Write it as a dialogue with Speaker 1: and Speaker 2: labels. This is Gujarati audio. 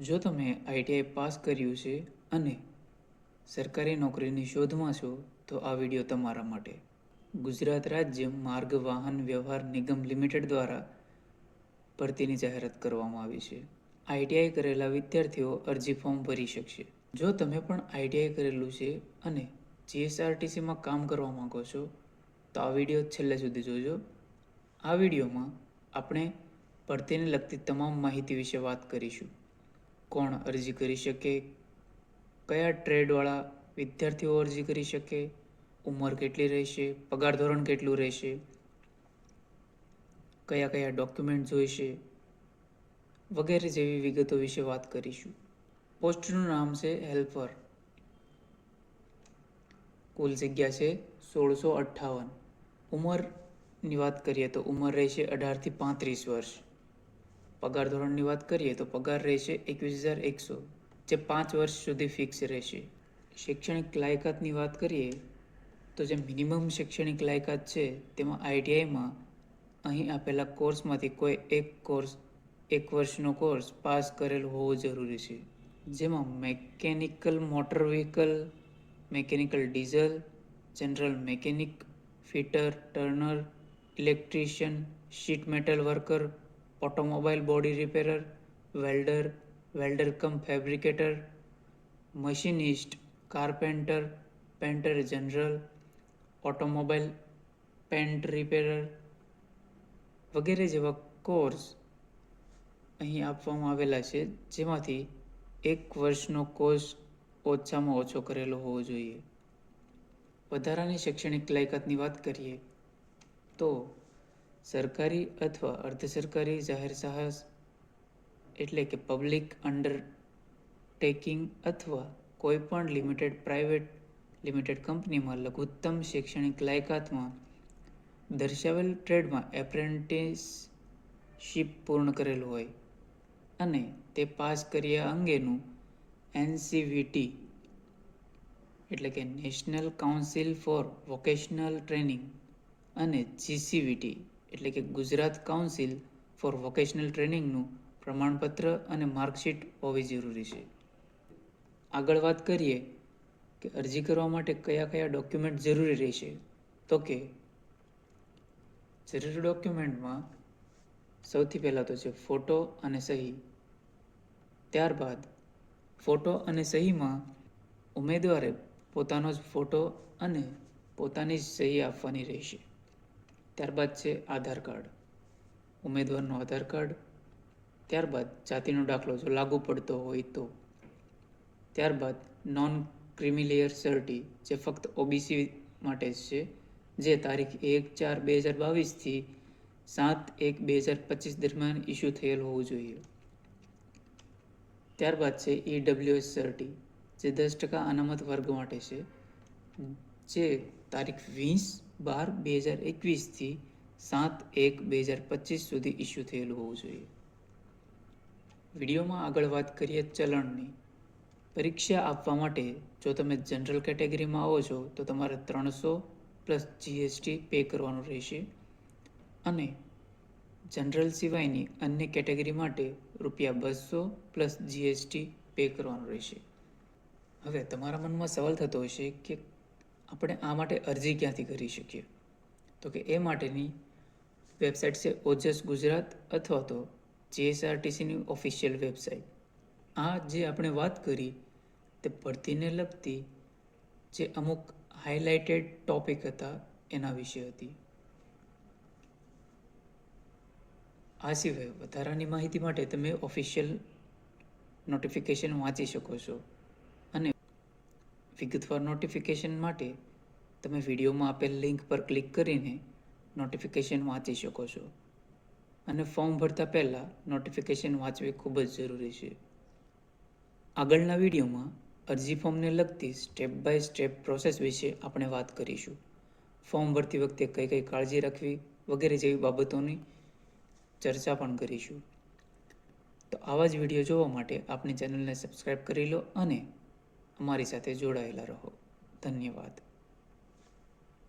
Speaker 1: જો તમે આઈટીઆઈ પાસ કર્યું છે અને સરકારી નોકરીની શોધમાં છો તો આ વિડીયો તમારા માટે. ગુજરાત રાજ્ય માર્ગ વાહન વ્યવહાર નિગમ લિમિટેડ દ્વારા ભરતીની જાહેરાત કરવામાં આવી છે. આઈટીઆઈ કરેલા વિદ્યાર્થીઓ અરજી ફોર્મ ભરી શકશે. જો તમે પણ આઈટીઆઈ કરેલું છે અને જીએસઆરટીસીમાં કામ કરવા માંગો છો તો આ વિડીયો છેલ્લે સુધી જોજો. આ વિડીયોમાં આપણે ભરતીને લગતી તમામ માહિતી વિશે વાત કરીશું. કોણ અરજી કરી શકે, કયા ટ્રેડવાળા વિદ્યાર્થીઓ અરજી કરી શકે, ઉંમર કેટલી રહેશે, પગાર ધોરણ કેટલું રહેશે, કયા કયા ડોક્યુમેન્ટ જોઈશે વગેરે જેવી વિગતો વિશે વાત કરીશું. પોસ્ટનું નામ છે હેલ્પર. કુલ જગ્યા છે 1658. ઉંમરની વાત કરીએ તો ઉંમર રહેશે 18 થી 35 વર્ષ. પગાર ધોરણની વાત કરીએ તો પગાર રહેશે 21,100, જે 5 વર્ષ સુધી ફિક્સ રહેશે. શૈક્ષણિક લાયકાતની વાત કરીએ તો જે મિનિમમ શૈક્ષણિક લાયકાત છે તેમાં આઈટીઆઈમાં અહીં આપેલા કોર્સમાંથી કોઈ એક વર્ષનો કોર્સ પાસ કરેલો હોવો જરૂરી છે. જેમાં mechanical motor vehicle, mechanical diesel, general mechanic, fitter, turner, electrician, sheet metal worker, automobile body repairer, welder cum fabricator, machinist, carpenter, painter general, automobile paint repairer વગેરે જેવા કોર્સ અહીં આપવામાં આવેલા છે, જેમાંથી એક વર્ષનો કોર્સ ઓછામાં ઓછો કરેલો હોવો જોઈએ. વધારાની શૈક્ષણિક લાયકાતની વાત કરીએ તો સરકારી અથવા અર્ધ સરકારી જાહેર સાહસ એટલે કે પબ્લિક અંડરટેકિંગ અથવા કોઈ પણ પ્રાઇવેટ લિમિટેડ કંપનીમાં લઘુત્તમ શૈક્ષણિક લાયકાતમાં દર્શાવેલ ટ્રેડમાં એપ્રેન્ટિસશીપ પૂર્ણ કરેલું હોય અને તે પાસ કર્યા અંગેનું એનસીવીટી એટલે કે national council four vocational training અને જીસીવીટી એટલે કે ગુજરાત કાઉન્સિલ ફોર વોકેશનલ ટ્રેનિંગનું પ્રમાણપત્ર અને માર્કશીટ હોવી જરૂરી છે. આગળ વાત કરીએ કે અરજી કરવા માટે કયા કયા ડોક્યુમેન્ટ જરૂરી રહેશે તો કે જરૂરી ડોક્યુમેન્ટમાં સૌથી પહેલાં તો છે ફોટો અને સહી. ત્યારબાદ ફોટો અને સહીમાં ઉમેદવારે પોતાનો જ ફોટો અને પોતાની જ સહી આપવાની રહેશે. ત્યારબાદ છે આધાર કાર્ડ, ઉમેદવારનો આધાર કાર્ડ. ત્યારબાદ જાતિનો દાખલો જો લાગુ પડતો હોય તો. ત્યારબાદ નોન ક્રિમિલિયર સર્ટી, જે ફક્ત ઓબીસી માટે જ છે, જે તારીખ 1/4/2022 થી 7/1/2025 દરમિયાન ઇસ્યુ થયેલ હોવું જોઈએ. ત્યારબાદ છે ઈડબ્લ્યુએસ સર્ટી, જે 10% અનામત વર્ગ માટે છે, જે તારીખ 20/12/2021 થી 7/1/2025 સુધી ઇસ્યુ થયેલું હોવું જોઈએ. વિડીયોમાં આગળ વાત કરીએ ચલણની. પરીક્ષા આપવા માટે જો તમે જનરલ કેટેગરીમાં આવો છો તો તમારે 300 પ્લસ જીએસટી પે કરવાનું રહેશે અને જનરલ સિવાયની અન્ય કેટેગરી માટે ₹200 પ્લસ જીએસટી પે કરવાનું રહેશે. હવે તમારા મનમાં સવાલ થતો હશે કે આપણે આ માટે અરજી ક્યાંથી કરી શકીએ? તો કે એ માટેની વેબસાઇટ છે ઓજસ ગુજરાત અથવા તો જીએસઆરટીસીની ઓફિશિયલ વેબસાઇટ. આ જે આપણે વાત કરી તે ભરતીને લગતી જે અમુક હાઇલાઇટેડ ટોપિક હતા એના વિશે હતી. આ સિવાય વધારાની માહિતી માટે તમે ઓફિશિયલ નોટિફિકેશન વાંચી શકો છો અને વિગતવાર નોટિફિકેશન માટે તમે વિડીયોમાં આપેલ લિંક પર ક્લિક કરીને નોટિફિકેશન વાંચી શકો છો અને ફોર્મ ભરતા પહેલાં નોટિફિકેશન વાંચવી ખૂબ જ જરૂરી છે. આગળના વિડીયોમાં અરજી ફોર્મને લગતી સ્ટેપ બાય સ્ટેપ પ્રોસેસ વિશે આપણે વાત કરીશું. ફોર્મ ભરતી વખતે કઈ કઈ કાળજી રાખવી વગેરે જેવી બાબતોની ચર્ચા પણ કરીશું. તો આવા જ વિડીયો જોવા માટે આપણી ચેનલને સબસ્ક્રાઈબ કરી લો અને અમારી સાથે જોડાયેલા રહો. ધન્યવાદ.